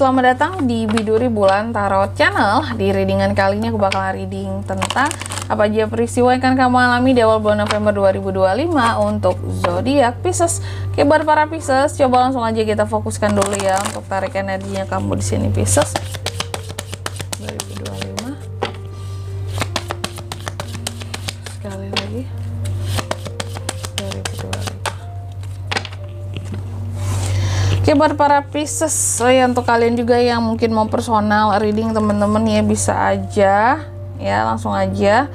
selamat datang di Biduri Bulan Tarot Channel. Di readingan kali ini aku bakal reading tentang apa aja peristiwa yang akan kamu alami di awal bulan November 2025 untuk zodiak Pisces. Oke, buat para Pisces, coba langsung aja kita fokuskan dulu ya untuk tarik energinya kamu di sini Pisces. 2025. Sekali lagi. 2025. Oke, buat para Pisces, ya untuk kalian juga yang mungkin mau personal reading teman-teman ya, bisa aja ya langsung aja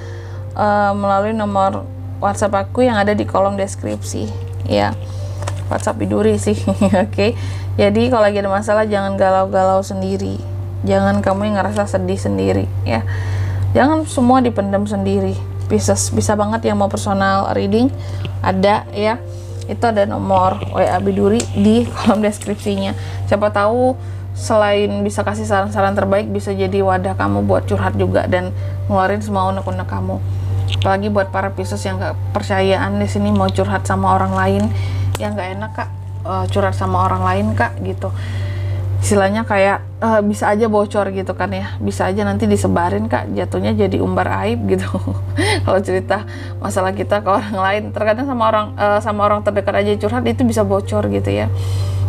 melalui nomor WhatsApp aku yang ada di kolom deskripsi ya, WhatsApp Biduri sih. Oke, jadi kalau lagi ada masalah jangan galau-galau sendiri, jangan kamu yang ngerasa sedih sendiri ya, jangan semua dipendam sendiri. Pisces bisa banget yang mau personal reading, ada ya, itu ada nomor WA Biduri di kolom deskripsinya. Siapa tahu selain bisa kasih saran-saran terbaik, bisa jadi wadah kamu buat curhat juga dan ngeluarin semua unek-unek kamu. Apalagi buat para Pisces yang gak percayaan di sini mau curhat sama orang lain, yang gak enak kak, curhat sama orang lain kak gitu. Istilahnya kayak bisa aja bocor gitu kan ya, bisa aja nanti disebarin kak, jatuhnya jadi umbar aib gitu. Kalau cerita masalah kita ke orang lain, terkadang sama orang terdekat aja curhat itu bisa bocor gitu ya,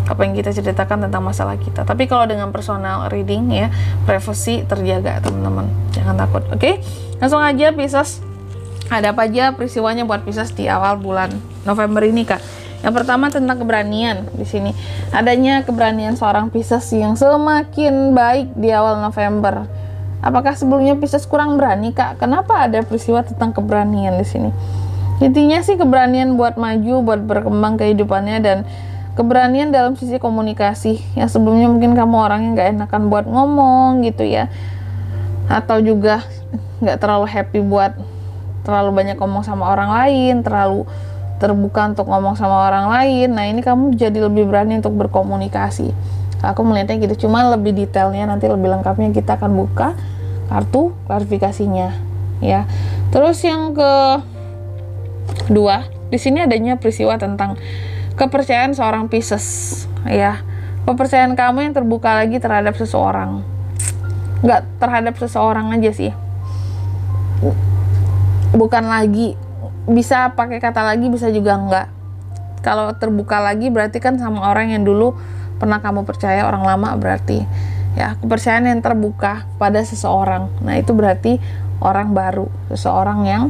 apa yang kita ceritakan tentang masalah kita. Tapi kalau dengan personal reading ya, privasi terjaga teman-teman, jangan takut. Oke, langsung aja Pisces, ada apa aja peristiwanya buat Pisces di awal bulan November ini kak. Yang pertama tentang keberanian. Di sini adanya keberanian seorang Pisces yang semakin baik di awal November. Apakah sebelumnya Pisces kurang berani kak? Kenapa ada peristiwa tentang keberanian di sini? Intinya sih keberanian buat maju, buat berkembang kehidupannya, dan keberanian dalam sisi komunikasi. Yang sebelumnya mungkin kamu orangnya nggak enakan buat ngomong gitu ya, atau juga nggak terlalu happy buat terlalu banyak ngomong sama orang lain, terlalu terbuka untuk ngomong sama orang lain. Nah ini kamu jadi lebih berani untuk berkomunikasi. Aku melihatnya gitu, cuma lebih detailnya nanti lebih lengkapnya kita akan buka kartu klarifikasinya ya. Terus yang kedua, di sini adanya peristiwa tentang kepercayaan seorang Pisces ya. Kepercayaan kamu yang terbuka lagi terhadap seseorang. Nggak terhadap seseorang aja sih, bukan lagi, bisa pakai kata lagi, bisa juga enggak. Kalau terbuka lagi berarti kan sama orang yang dulu pernah kamu percaya, orang lama berarti ya. Kepercayaan yang terbuka pada seseorang, nah itu berarti orang baru, seseorang yang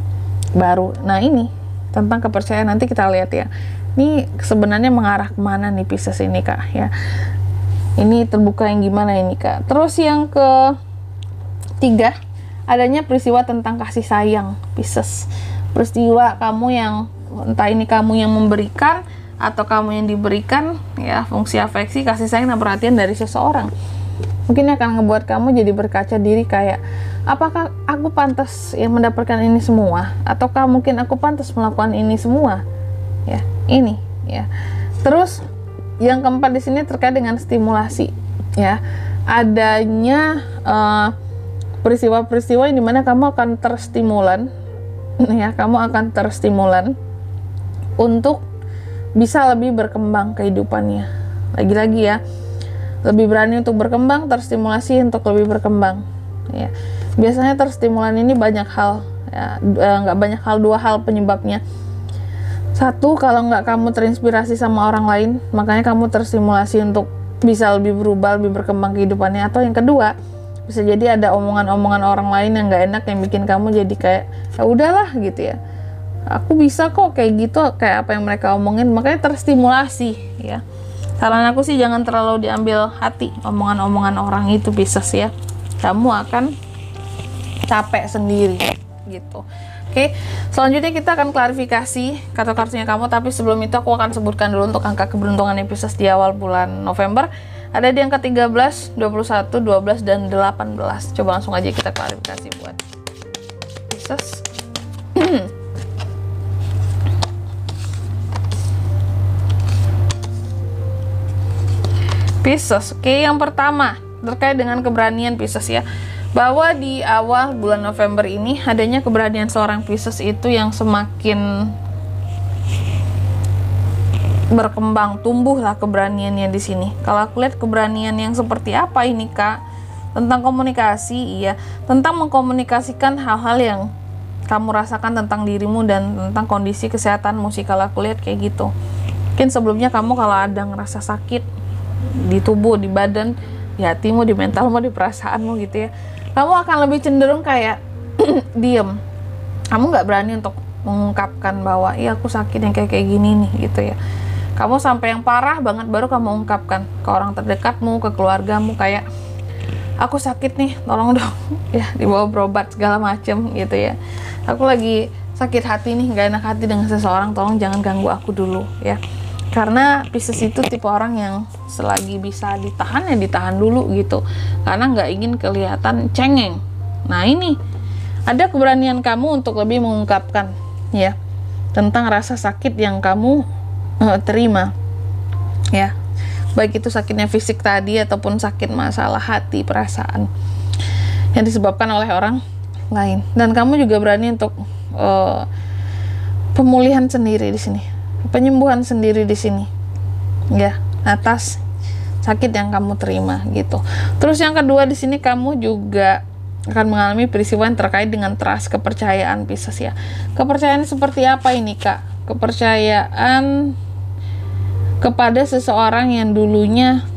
baru. Nah ini tentang kepercayaan, nanti kita lihat ya, ini sebenarnya mengarah kemana nih Pisces ini kak ya. Ini terbuka yang gimana ini kak. Terus yang ketiga, adanya peristiwa tentang kasih sayang Pisces. Peristiwa kamu yang, entah ini kamu yang memberikan atau kamu yang diberikan ya, fungsi afeksi, kasih sayang dan perhatian dari seseorang. Mungkin akan ngebuat kamu jadi berkaca diri kayak, apakah aku pantas yang mendapatkan ini semua, ataukah mungkin aku pantas melakukan ini semua ya, ini ya. Terus yang keempat di sini terkait dengan stimulasi ya, adanya peristiwa-peristiwa yang dimana kamu akan terstimulan ya, kamu akan terstimulan untuk bisa lebih berkembang kehidupannya. Lagi-lagi ya, lebih berani untuk berkembang, terstimulasi untuk lebih berkembang ya. Biasanya terstimulan ini banyak hal ya, nggak banyak hal, dua hal penyebabnya. Satu, kalau nggak kamu terinspirasi sama orang lain, makanya kamu terstimulasi untuk bisa lebih berubah, lebih berkembang kehidupannya. Atau yang kedua, bisa jadi ada omongan-omongan orang lain yang nggak enak yang bikin kamu jadi kayak, ya udahlah gitu ya, aku bisa kok kayak gitu, kayak apa yang mereka omongin, makanya terstimulasi ya. Saran aku sih jangan terlalu diambil hati omongan-omongan orang itu Pisces ya, kamu akan capek sendiri gitu. Oke, selanjutnya kita akan klarifikasi kartu-kartunya kamu, tapi sebelum itu aku akan sebutkan dulu untuk angka keberuntungan Pisces di awal bulan November. Ada di angka 13, 21, 12, dan 18. Coba langsung aja kita klarifikasi buat Pisces. Pisces, oke, yang pertama terkait dengan keberanian Pisces ya, bahwa di awal bulan November ini adanya keberanian seorang Pisces itu yang semakin berkembang, tumbuhlah keberaniannya di sini. Kalau aku lihat keberanian yang seperti apa ini Kak? Tentang komunikasi, iya, tentang mengkomunikasikan hal-hal yang kamu rasakan tentang dirimu dan tentang kondisi kesehatanmu sih, kalau aku lihat kayak gitu. Mungkin sebelumnya kamu kalau ada ngerasa sakit di tubuh, di badan, di hatimu, di mentalmu, di perasaanmu gitu ya, kamu akan lebih cenderung kayak diem. Kamu nggak berani untuk mengungkapkan bahwa iya aku sakit yang kayak gini nih gitu ya. Kamu sampai yang parah banget baru kamu ungkapkan ke orang terdekatmu, ke keluargamu, kayak aku sakit nih, tolong dong ya, dibawa berobat segala macem gitu ya. Aku lagi sakit hati nih, gak enak hati dengan seseorang, tolong jangan ganggu aku dulu ya. Karena Pisces itu tipe orang yang selagi bisa ditahan ya ditahan dulu gitu, karena nggak ingin kelihatan cengeng. Nah ini ada keberanian kamu untuk lebih mengungkapkan ya tentang rasa sakit yang kamu terima ya, baik itu sakitnya fisik tadi ataupun sakit masalah hati, perasaan yang disebabkan oleh orang lain. Dan kamu juga berani untuk pemulihan sendiri di sini, penyembuhan sendiri di sini ya, atas sakit yang kamu terima gitu. Terus yang kedua di sini kamu juga akan mengalami peristiwa yang terkait dengan trust, kepercayaan Pisces ya. Kepercayaan seperti apa ini Kak? Kepercayaan kepada seseorang yang dulunya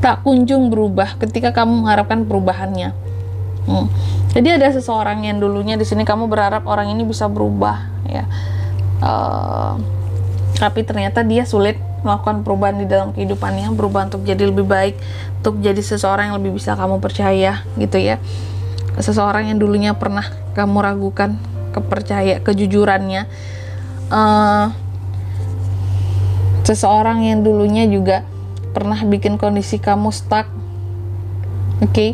tak kunjung berubah ketika kamu mengharapkan perubahannya. Jadi ada seseorang yang dulunya di sini kamu berharap orang ini bisa berubah ya, tapi ternyata dia sulit melakukan perubahan di dalam kehidupannya, berubah untuk jadi lebih baik, untuk jadi seseorang yang lebih bisa kamu percaya gitu ya. Seseorang yang dulunya pernah kamu ragukan kejujurannya, seseorang yang dulunya juga pernah bikin kondisi kamu stuck, oke,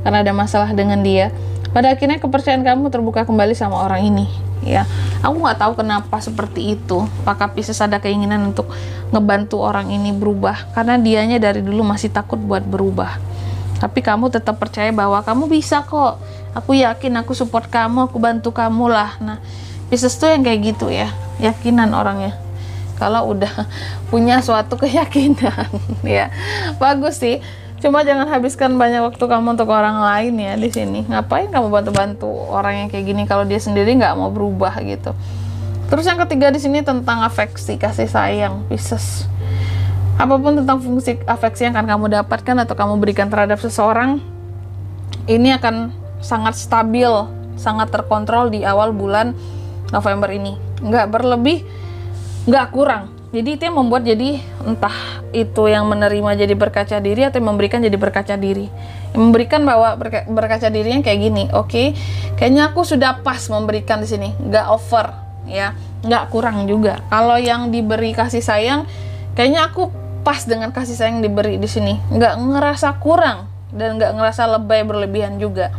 karena ada masalah dengan dia. Pada akhirnya kepercayaan kamu terbuka kembali sama orang ini ya. Aku nggak tahu kenapa seperti itu. Apakah Pisces ada keinginan untuk ngebantu orang ini berubah, karena dianya dari dulu masih takut buat berubah, tapi kamu tetap percaya bahwa kamu bisa kok, aku yakin, aku support kamu, aku bantu kamu lah. Nah Pisces tuh yang kayak gitu ya, yakinan orangnya kalau udah punya suatu keyakinan ya. Bagus sih, cuma jangan habiskan banyak waktu kamu untuk orang lain ya di sini. Ngapain kamu bantu-bantu orang yang kayak gini kalau dia sendiri nggak mau berubah gitu. Terus yang ketiga di sini tentang afeksi, kasih sayang Pisces. Apapun tentang fungsi afeksi yang akan kamu dapatkan atau kamu berikan terhadap seseorang, ini akan sangat stabil, sangat terkontrol di awal bulan November ini. Nggak berlebih, nggak kurang. Jadi itu yang membuat jadi entah itu yang menerima jadi berkaca diri atau yang memberikan jadi berkaca diri. Yang memberikan bahwa berkaca dirinya kayak gini, oke, kayaknya aku sudah pas memberikan di sini, nggak over ya, nggak kurang juga. Kalau yang diberi kasih sayang, kayaknya aku pas dengan kasih sayang diberi di sini, nggak ngerasa kurang dan nggak ngerasa lebay berlebihan juga,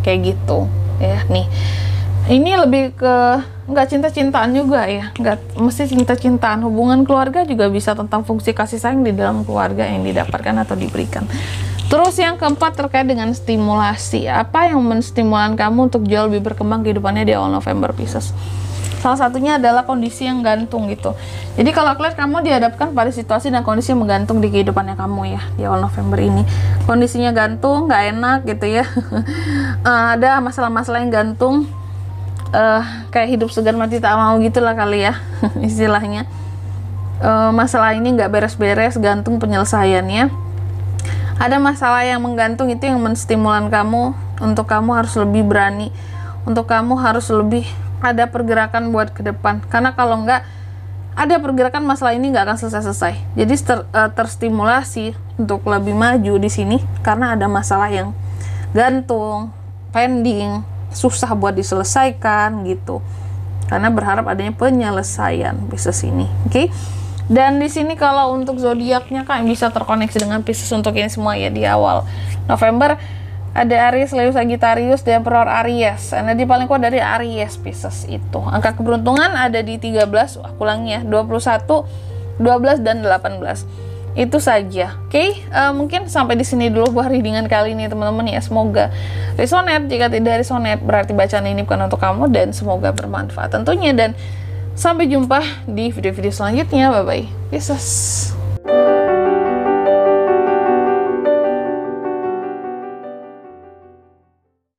kayak gitu ya. Nih ini lebih ke nggak cinta-cintaan juga ya, nggak mesti cinta-cintaan. Hubungan keluarga juga bisa tentang fungsi kasih sayang di dalam keluarga yang didapatkan atau diberikan. Terus yang keempat terkait dengan stimulasi. Apa yang menstimulan kamu untuk jauh lebih berkembang kehidupannya di awal November Pisces? Salah satunya adalah kondisi yang gantung gitu. Jadi kalau aku lihat kamu dihadapkan pada situasi dan kondisi yang menggantung di kehidupannya kamu ya di awal November ini. Kondisinya gantung, nggak enak gitu ya. Ada masalah-masalah yang gantung. Kayak hidup segan mati tak mau gitulah kali ya istilahnya. Masalah ini nggak beres-beres, gantung penyelesaiannya. Ada masalah yang menggantung, itu yang menstimulan kamu untuk kamu harus lebih berani, untuk kamu harus lebih ada pergerakan buat ke depan. Karena kalau nggak ada pergerakan, masalah ini nggak akan selesai-selesai. Jadi terstimulasi untuk lebih maju di sini karena ada masalah yang gantung, pending, susah buat diselesaikan gitu, karena berharap adanya penyelesaian Pisces ini, oke? Dan di sini kalau untuk zodiaknya kan bisa terkoneksi dengan Pisces untuk ini semua ya di awal November. Ada Aries, Leo, Sagittarius, dan Emperor Aries. Energi paling kuat dari Aries Pisces itu. Angka keberuntungan ada di 13, aku ulangi ya, 21, 12 dan 18. Itu saja. Oke, mungkin sampai di sini dulu buat readingan kali ini teman-teman ya. Semoga resonate. Jika tidak resonate berarti bacaan ini bukan untuk kamu dan semoga bermanfaat tentunya. Dan Sampai jumpa di video-video selanjutnya. Bye bye. Pisces.